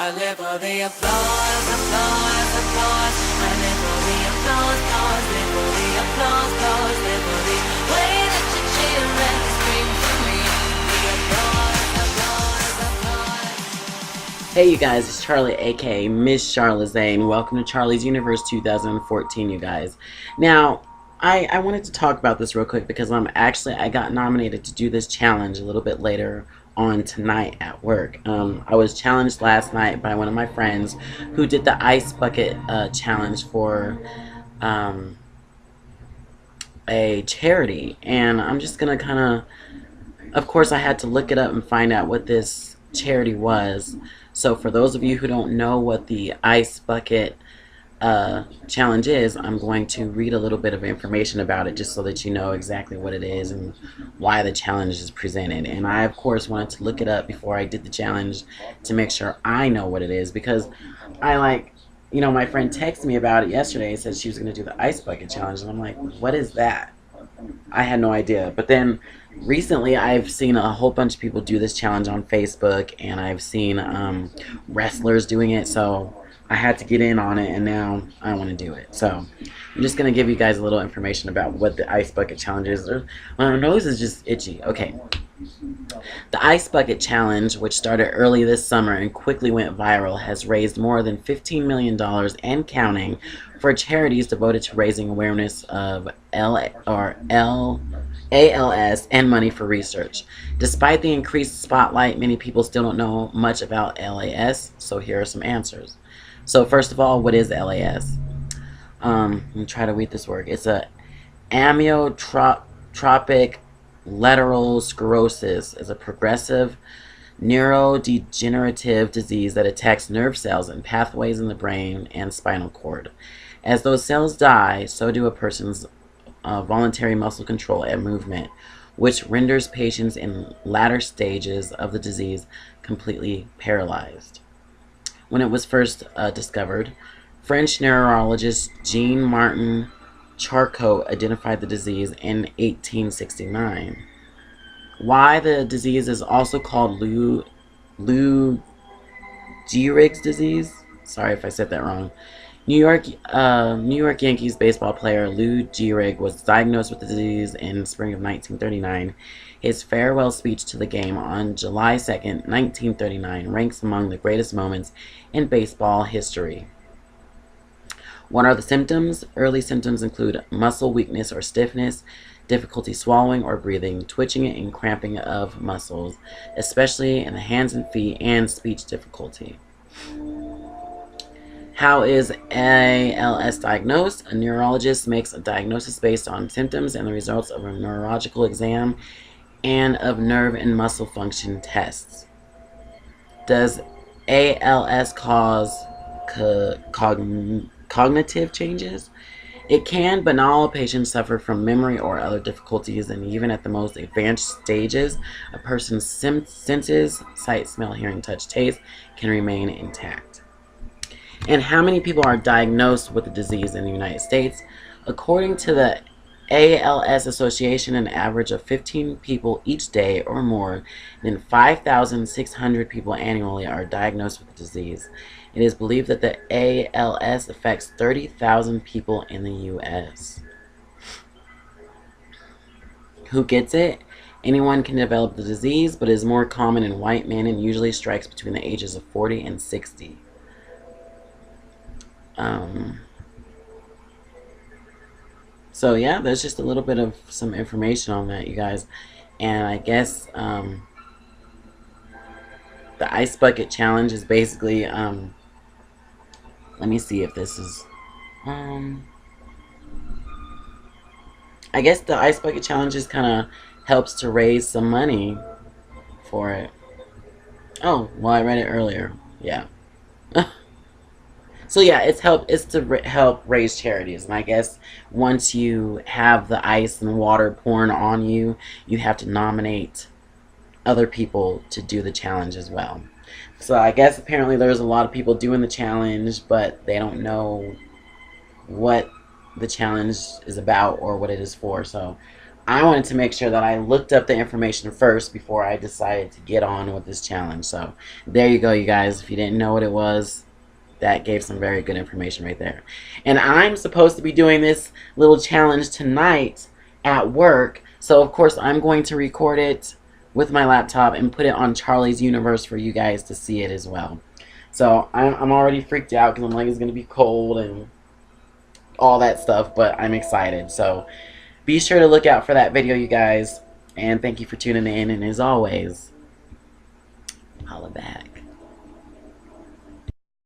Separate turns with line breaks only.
I live for the applause, applause, applause. I live for the applause, applause. Live for the applause, applause. Live for the way that you cheer and scream for me. The applause, applause, applause.
Hey you guys, it's Charlie aka Miss Charla Zane. Welcome to Charlie's Universe 2014, you guys. Now, I wanted to talk about this real quick because I got nominated to do this challenge a little bit later on tonight at work. I was challenged last night by one of my friends who did the ice bucket challenge for a charity, and I'm just gonna of course I had to look it up and find out what this charity was. So for those of you who don't know what the ice bucket challenge is, I'm going to read a little bit of information about it just so that you know exactly what it is and why the challenge is presented. And I, of course, wanted to look it up before I did the challenge to make sure I know what it is, because my friend texted me about it yesterday and said she was going to do the ice bucket challenge, and I'm like, what is that? I had no idea. But then recently I've seen a whole bunch of people do this challenge on Facebook, and I've seen wrestlers doing it, so I had to get in on it, and now I want to do it. So I'm just going to give you guys a little information about what the ice bucket challenge is. My nose is just itchy. Okay. The Ice Bucket Challenge, which started early this summer and quickly went viral, has raised more than $15 million and counting for charities devoted to raising awareness of ALS and money for research. Despite the increased spotlight, many people still don't know much about LAS, so here are some answers. So first of all, what is LAS? Let me try to read this word. It's a amyotrophic lateral sclerosis, is a progressive neurodegenerative disease that attacks nerve cells and pathways in the brain and spinal cord. As those cells die, so do a person's voluntary muscle control and movement, which renders patients in latter stages of the disease completely paralyzed. When it was first discovered, French neurologist Jean-Martin Charcot identified the disease in 1869. Why the disease is also called Lou Gehrig's disease? Sorry if I said that wrong. New York Yankees baseball player Lou Gehrig was diagnosed with the disease in spring of 1939. His farewell speech to the game on July 2nd, 1939 ranks among the greatest moments in baseball history. What are the symptoms? Early symptoms include muscle weakness or stiffness, difficulty swallowing or breathing, twitching and cramping of muscles, especially in the hands and feet, and speech difficulty. How is ALS diagnosed? A neurologist makes a diagnosis based on symptoms and the results of a neurological exam and of nerve and muscle function tests. Does ALS cause cognitive changes? It can, but not all patients suffer from memory or other difficulties, and even at the most advanced stages, a person's senses, sight, smell, hearing, touch, taste, can remain intact. And how many people are diagnosed with the disease in the United States? According to the ALS Association, an average of 15 people each day or more than 5,600 people annually are diagnosed with the disease. It is believed that the ALS affects 30,000 people in the U.S. Who gets it? Anyone can develop the disease, but is more common in white men and usually strikes between the ages of 40 and 60. So yeah, there's just a little bit of some information on that, you guys. And I guess the Ice Bucket Challenge is basically let me see if this is I guess the Ice Bucket Challenge just kind of helps to raise some money for it. Oh, well, I read it earlier. Yeah. So yeah, it's to help raise charities, and I guess once you have the ice and water pouring on you, you have to nominate other people to do the challenge as well. So I guess apparently there's a lot of people doing the challenge, but they don't know what the challenge is about or what it is for. So I wanted to make sure that I looked up the information first before I decided to get on with this challenge. So there you go, you guys. If you didn't know what it was, that gave some very good information right there. And I'm supposed to be doing this little challenge tonight at work. So of course I'm going to record it with my laptop and put it on Charlie's Universe for you guys to see it as well. So I'm already freaked out because I'm like, it's going to be cold and all that stuff, but I'm excited. So be sure to look out for that video, you guys. And thank you for tuning in. And as always, holla back.